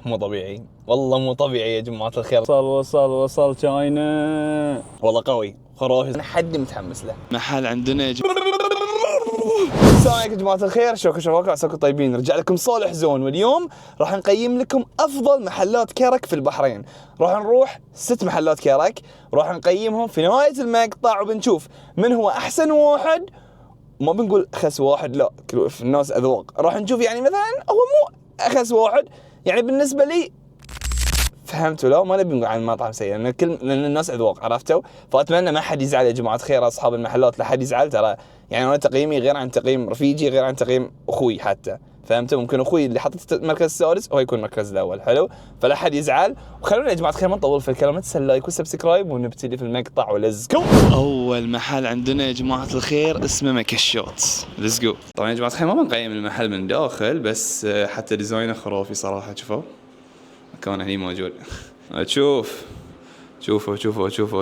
مو طبيعي والله، مو طبيعي يا جماعة الخير. وصل تشاينا. والله قوي خرافي، انا حد متحمس له. محل عندنا يا جماعة. السلام عليكم يا جماعة الخير، شلونكم عساكم طيبين. رجع لكم صالح زون، واليوم راح نقيم لكم افضل محلات كرك في البحرين. راح نروح 6 محلات كرك، راح نقيمهم في نهاية المقطع وبنشوف من هو احسن واحد. ما بنقول اخس واحد، لا، كل الناس اذواق. راح نشوف يعني مثلا هو مو اخس واحد، يعني بالنسبة لي فهمتوا؟ لا، ما نبي نقول عن مطعم سيء، لان الناس اذواق، عرفتوا؟ فاتمنى ما حد يزعل يا جماعه خير، اصحاب المحلات لا حد يزعل، ترى يعني انا تقييمي غير عن تقييم رفيجي، غير عن تقييم اخوي حتى، فهمتوا؟ ممكن اخوي اللي حطيت المركز السادس هو يكون المركز الاول، حلو؟ فلا حد يزعل. وخلونا يا جماعه خير ما نطول في الكلام، تنسى اللايك والسبسكرايب ونبتدي في المقطع، وليتس جو. أول محل عندنا يا جماعة الخير اسمه مكشات. ليتس جو. طبعا يا جماعة الخير ما بنقيم المحل من داخل بس، حتى ديزاينه خرافي صراحة. شوفوا كان هني موجود.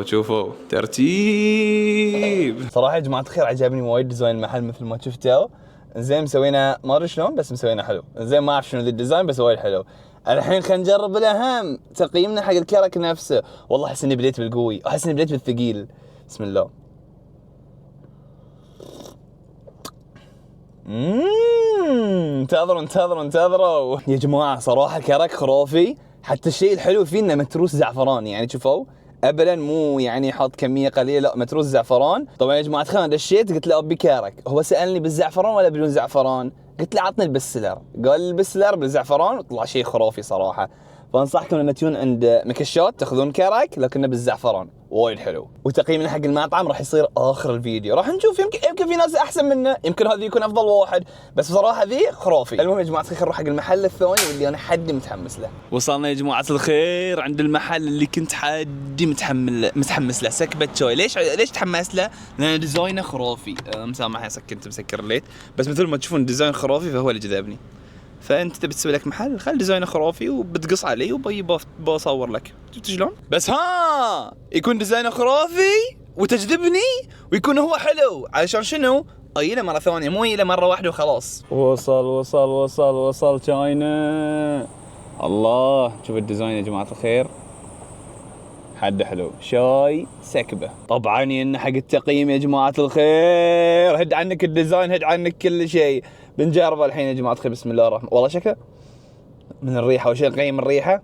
شوفوا ترتيب. صراحه يا جماعه الخير عجبني وايد ديزاين المحل مثل ما شفتوا. زين مسوينا ما ادري شلون، بس مسوينا حلو. زين ما اعرف شنو ذا الديزاين، بس وايد حلو. الحين خلينا نجرب الاهم، تقييمنا حق الكرك نفسه. والله احس اني بديت بالقوي، احس اني بديت بالثقيل. بسم الله. انتظروا يا جماعه، صراحه كرك خرافي. حتى الشيء الحلو فيه انه متروس زعفران، يعني شوفوا ابدا مو يعني حاط كميه قليله، لا متروس زعفران. طبعا يا جماعه خير دشيت قلت له ابي كرك، هو سالني بالزعفران ولا بدون زعفران، قلت له عطني البسلر، قال البسلر بالزعفران، وطلع شيء خرافي صراحه. فانصحكم لما تجون عند مكشات تاخذون كرك لكنه بالزعفران، وايد حلو. وتقييمنا حق المطعم راح يصير اخر الفيديو، راح نشوف يمكن في ناس احسن منه، يمكن هذا يكون افضل واحد، بس بصراحه ذي خرافي. المهم يا جماعه الخير نروح حق المحل الثاني واللي انا حدي متحمس له. وصلنا يا جماعة الخير عند المحل اللي كنت حدي متحمس له، سكبة شوي. ليش تحمس له؟ لأن ديزاينه خرافي. مسامح يا كنت مسكر الليت، بس مثل ما تشوفون ديزاين خرافي فهو اللي جذبني. فانت تبي تسوي لك محل، خل ديزاينه خرافي وبتقص علي وبصور لك. شفت شلون؟ بس يكون ديزاينه خرافي وتجذبني ويكون هو حلو، علشان شنو؟ له مره ثانيه، مو له مره واحده وخلاص. وصل تشاينا. الله، شوف الديزاين يا جماعه الخير، حد حلو. شاي سكبه. طبعا ين حق التقييم يا جماعه الخير، هد عنك الديزاين، هد عنك كل شيء. بنجربه الحين يا جماعه الخير. بسم الله الرحمن. والله شكله من الريحه، وش نقيم الريحه؟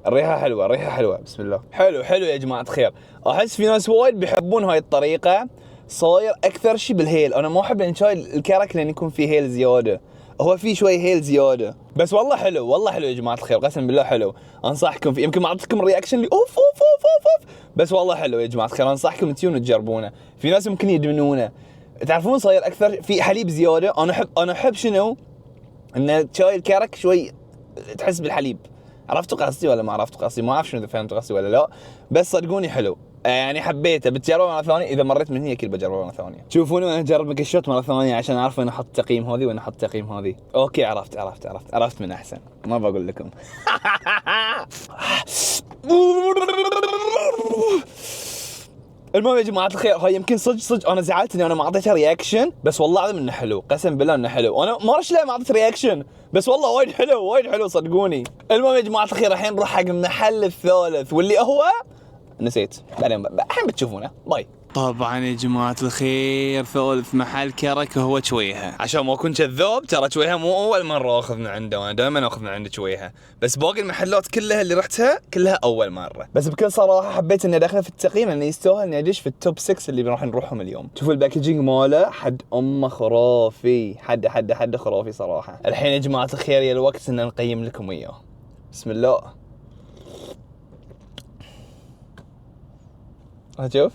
الريحه حلوه. بسم الله. حلو يا جماعه الخير. احس في ناس وايد بيحبون هاي الطريقه، صاير اكثر شيء بالهيل. انا ما احب الشاي الكرك لان يكون فيه هيل زياده، هو في شوي هيل زياده، بس والله حلو يا جماعه الخير، قسم بالله حلو. انصحكم فيه. يمكن ما اعطيتكم الرياكشن اللي اوف اوف اوف اوف اوف، بس والله حلو يا جماعه الخير. انصحكم تجون تجربونه. في ناس ممكن يدمنونه، تعرفون صاير اكثر في حليب زياده. انا احب شنو؟ ان شاي الكرك شوي تحس بالحليب. عرفتوا قصدي ولا ما عرفتوا قصدي؟ ما اعرف شنو، اذا فهمتوا قصدي ولا لا، بس صدقوني حلو. يعني حبيته. بتجربه مره ثانيه؟ اذا مريت من هنا اكيد بجربه مره ثانيه. تشوفوني وانا اجرب مكشوت مره ثانيه عشان اعرف وين احط تقييم هذه وين احط تقييم هذه. اوكي عرفت من احسن، ما بقول لكم. المهم يا جماعه الخير، هاي يمكن صدق انا زعلت اني انا ما اعطيته رياكشن، بس والله العظيم انه حلو، قسم بالله انه حلو. انا ما ادري ليه ما اعطيت رياكشن، بس والله وايد حلو صدقوني. المهم يا جماعه الخير الحين نروح حق المحل الثالث واللي هو نسيت، بعدين الحين بتشوفونه. باي. طبعا يا جماعة الخير ثالث محل كرك هو شويها. عشان ما اكون كذاب، ترى شويها مو اول مره اخذ من عنده، انا دائما اخذ من عنده شويها، بس باقي المحلات كلها اللي رحتها كلها اول مره. بس بكل صراحه حبيت اني ادخله في التقييم لانه يستاهل اني ادش في التوب 6 اللي راح نروحهم اليوم. شوفوا الباكجينج ماله، حد امه خرافي، حد خرافي صراحه. الحين يا جماعه الخير يا الوقت ان نقيم لكم اياه. بسم الله. هشوف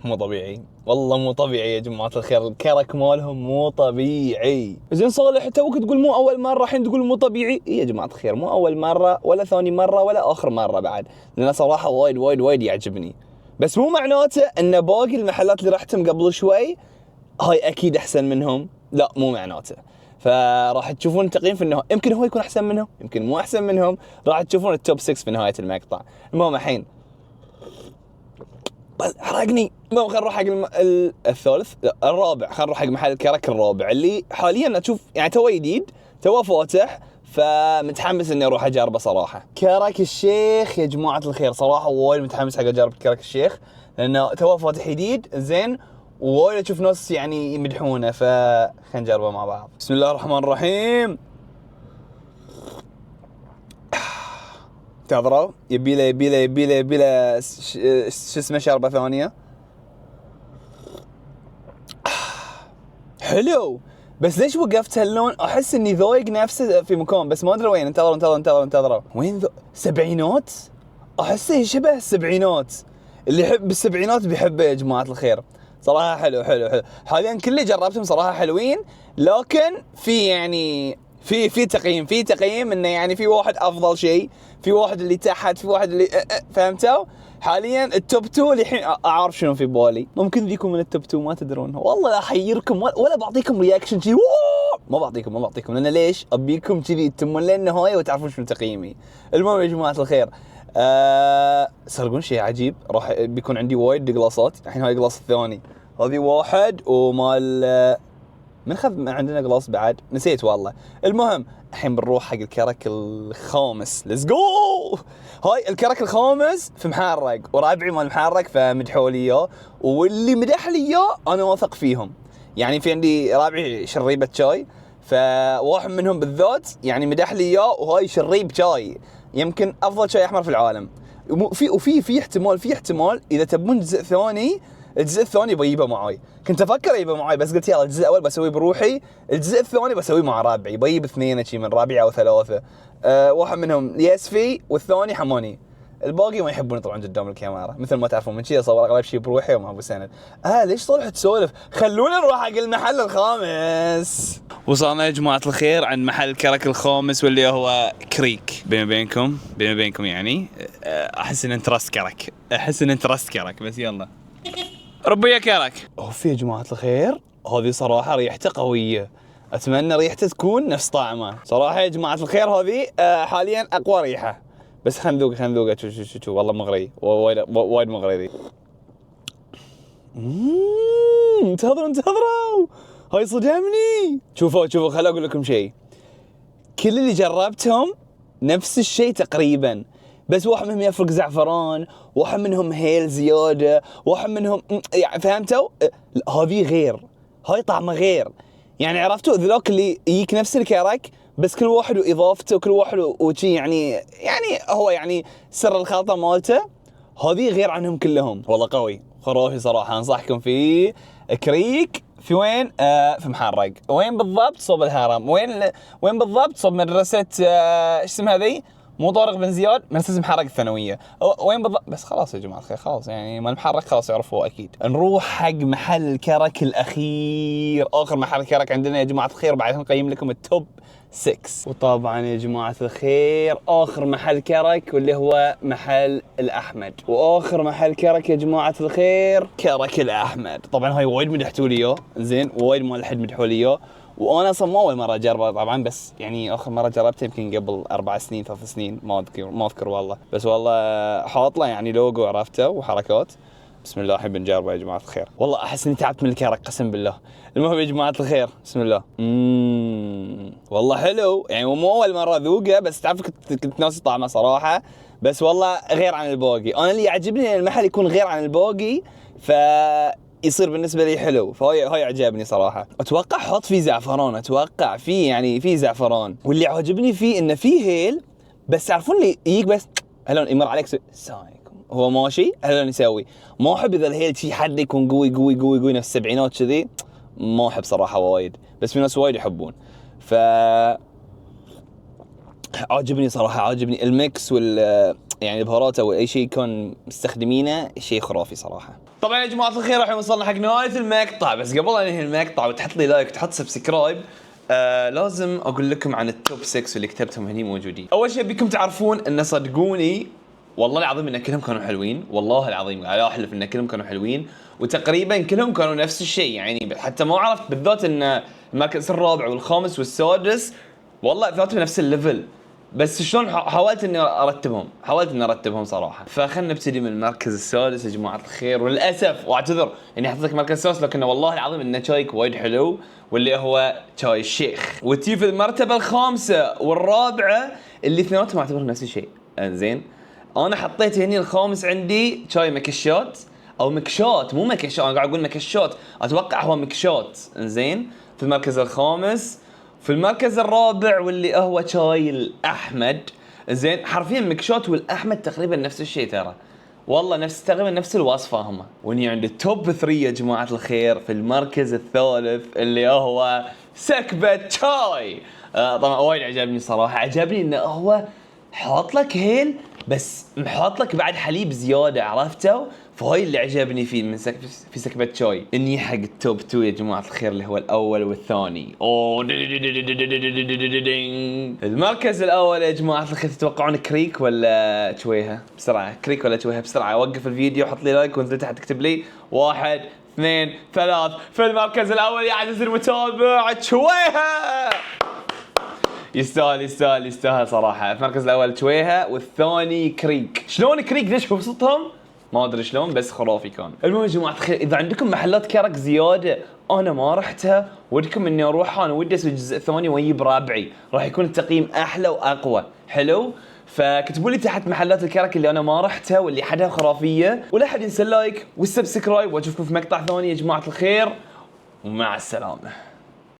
مو طبيعي والله، مو طبيعي يا جماعة الخير. الكرك مالهم مو طبيعي. زين صالح توك تقول مو أول مرة، الحين تقول مو طبيعي. إيه يا جماعة الخير، مو أول مرة ولا ثاني مرة ولا آخر مرة بعد، لأن صراحة وايد يعجبني. بس مو معناته أن باقي المحلات اللي رحتهم قبل شوي هاي أكيد أحسن منهم، لا مو معناته. فراح تشوفون التقييم في النهاية، يمكن هو يكون أحسن منهم، يمكن مو أحسن منهم. راح تشوفون التوب 6 في نهاية المقطع. المهم الحين حرقني. المهم خلينا نروح حق الثالث، لا الرابع. خلينا نروح حق محل الكرك الرابع اللي حاليا اشوف يعني تو جديد، تو فاتح، فمتحمس اني اروح اجربه صراحه. كرك الشيخ يا جماعه الخير، صراحه وايد متحمس حق اجرب كرك الشيخ، لانه تو فاتح جديد زين، وايد اشوف ناس يعني يمدحونه، فخلينا نجربه مع بعض. بسم الله الرحمن الرحيم. انتظروا، يبيله شو اسمه، شربه ثانيه. حلو، بس ليش وقفت هاللون؟ احس اني ذويق نفسه في مكان، بس ما ادري وين. انتظروا وين سبعينات؟ احسه يشبه السبعينات، اللي يحب السبعينات بيحبه يا جماعه الخير. صراحه حلو. حاليا كل اللي جربتهم صراحه حلوين، لكن في يعني في تقييم انه يعني في واحد افضل شيء، في واحد اللي تحت، في واحد اللي فهمتوا؟ حاليا التوب 2 اللي الحين اعرف شنو في بالي. ممكن ذيكم من التوب 2 ما تدرون، والله لا احيركم ولا بعطيكم رياكشن شيء، ما بعطيكم لان ليش؟ ابيكم كذي تتمون لين النهايه وتعرفون شنو تقييمي. المهم يا جماعه الخير، سرقون شيء عجيب. راح بيكون عندي وايد قلاصات الحين. هاي القلاص الثاني، هذه واحد، ومال من خذ عندنا قلاص بعد نسيت والله. المهم الحين بنروح حق الكرك الخامس. ليتس جو. هاي الكرك الخامس في محرق، ورابعي مال محرق فمدحوا لي اياه، واللي مدح لي اياه انا واثق فيهم. يعني في عندي رابعي شريبه شاي، فواحد منهم بالذات يعني مدح لي اياه، وهاي شريب شاي يمكن افضل شاي احمر في العالم. في احتمال اذا تبون جزء ثاني، الجزء الثاني بجيبه معاي. كنت افكر اجيبه معاي، بس قلت يلا الجزء الاول بسويه بروحي، الجزء الثاني بسويه مع رابعي. بجيب 2 شي من رابعي او 3. واحد منهم ياسفي والثاني حماني. الباقي ما يحبون يطلعون قدام الكاميرا، مثل ما تعرفون من شي اصور اغلب شيء بروحي ومع ابو سند. ليش صلحت تسولف؟ خلونا نروح حق المحل الخامس. وصلنا يا جماعة الخير عند محل الكرك الخامس، واللي هو كريك. بيني وبينكم يعني احس ان انت راس كرك، بس يلا ربي يا كرك. اوف يا جماعة الخير، هذه صراحة ريحته قوية. اتمنى ريحته تكون نفس طعمه. صراحة يا جماعة الخير هذه حاليا اقوى ريحة. بس خلنا نذوق شو والله مغري، وايد مغري ذي. انتظروا هاي صدمني. شوفوا خليني اقول لكم شيء. كل اللي جربتهم نفس الشيء تقريبا، بس واحد منهم يفرق زعفران، واحد منهم هيل زيادة، واحد منهم يعني فهمتوا؟ هذه غير، هاي طعمه غير. يعني عرفتوا ذلك اللي يجيك نفس الكرك، بس كل واحد واضافته، وكل واحد وشي يعني هو يعني سر الخلطة مالته. هذه غير عنهم كلهم. والله قوي خرافي صراحة. انصحكم فيه. كريك في وين؟ في محرق. وين بالضبط؟ صوب الهرم. وين بالضبط؟ صوب مدرسة ايش اسمها ذي؟ مو طارق بن زياد، مدرسة محرق الثانوية. وين بالضبط؟ بس خلاص يا جماعة الخير، خلاص يعني ما المحرق خلاص يعرفوه اكيد. نروح حق محل الكرك الاخير، اخر محل كرك عندنا يا جماعة الخير، بعدين نقيم لكم التوب 6. وطبعا يا جماعة الخير اخر محل كرك واللي هو محل الاحمد. واخر محل كرك يا جماعة الخير كرك الاحمد. طبعا هاي وايد مدحتوا لي اياه، زين، وايد ما لحد مدحوا لي اياه، وانا اصلا ما اول مره اجربه طبعا، بس يعني اخر مره جربته يمكن قبل 4 سنين 3 سنين، ما اذكر والله. بس والله حاط له يعني لوجو عرفته وحركات. بسم الله الحين بنجربه يا جماعه الخير. والله احس اني تعبت من الكرك قسم بالله. المهم يا جماعه الخير بسم الله. والله حلو يعني، مو اول مره اذوقه، بس تعرف كنت ناسي طعمه صراحه. بس والله غير عن الباقي. انا اللي يعجبني المحل يكون غير عن الباقي، يصير بالنسبه لي حلو. فهاي عجبني صراحه. اتوقع حط فيه زعفران، اتوقع فيه يعني فيه زعفران. واللي عجبني فيه انه فيه هيل، بس تعرفون اللي يجيك بس هلون يمر عليك السلام عليكم هو ماشي هلون يسوي. ما احب اذا الهيل شي حد يكون قوي نفس السبعينات كذي، ما احب صراحه وايد، بس في ناس وايد يحبون. ف عاجبني صراحه، عاجبني الميكس يعني البهارات او اي شيء كان مستخدمينه، شيء خرافي صراحه. طبعا يا جماعه الخير الحين وصلنا حق نهايه المقطع، بس قبل لا ننهي المقطع وتحط لي لايك وتحط سبسكرايب، لازم اقول لكم عن التوب 6 اللي كتبتهم هني موجودين. اول شيء بيكم تعرفون ان صدقوني والله العظيم ان كلهم كانوا حلوين، والله العظيم على احلف ان كلهم كانوا حلوين، وتقريبا كلهم كانوا نفس الشيء. يعني حتى ما عرفت بالذات ان المركز الرابع والخامس والسادس والله ذاتهم نفس الليفل. بس شلون حاولت اني ارتبهم صراحه. فخلنا نبتدي من المركز السادس يا جماعه الخير، وللاسف واعتذر اني حطيت لك مركز السادس، لكن والله العظيم انه شايك وايد حلو واللي هو شاي الشيخ. وتجي في المرتبه الخامسه والرابعه اللي اثنيناتهم اعتبرهم نفس الشيء. انزين انا حطيت هني الخامس عندي شاي مكشات او مكشات، مو مكشات، انا قاعد اقول مكشات، اتوقع هو مكشات. انزين في المركز الخامس. في المركز الرابع واللي هو شاي الاحمد. زين حرفيا مكشات والاحمد تقريبا نفس الشيء ترى، والله تقريبا نفس الوصفه هم. وني عند التوب 3 يا جماعه الخير في المركز الثالث اللي هو سكبة شاي. طبعا وايد عجبني صراحه، عجبني انه هو حاط لك هيل بس محاط لك بعد حليب زياده، عرفته؟ فهاي اللي عجبني فيه من في سكبة شاي. اني حق التوب 2 يا جماعه الخير اللي هو الاول والثاني. المركز الاول يا جماعه الخير تتوقعون كريك ولا شويهه؟ بسرعه كريك ولا شويهه بسرعه، وقف الفيديو حط لي لايك وانزل تحت اكتب لي 1 2 3. في المركز الاول يا عزيزي المتابع شويهه. يستاهل صراحه. في المركز الاول شويهه والثاني كريك. شلون كريك ليش ببسطهم؟ ما ادري شلون بس خرافي كان. المهم يا جماعه الخير اذا عندكم محلات كرك زياده انا ما رحتها ودكم اني اروحها، انا ودي اسوي الجزء الثاني واجيب رابعي، راح يكون التقييم احلى واقوى. حلو؟ فكتبوا لي تحت محلات الكرك اللي انا ما رحتها واللي حدها خرافيه، ولا حد ينسى اللايك والسبسكرايب، واشوفكم في مقطع ثاني يا جماعه الخير، ومع السلامه.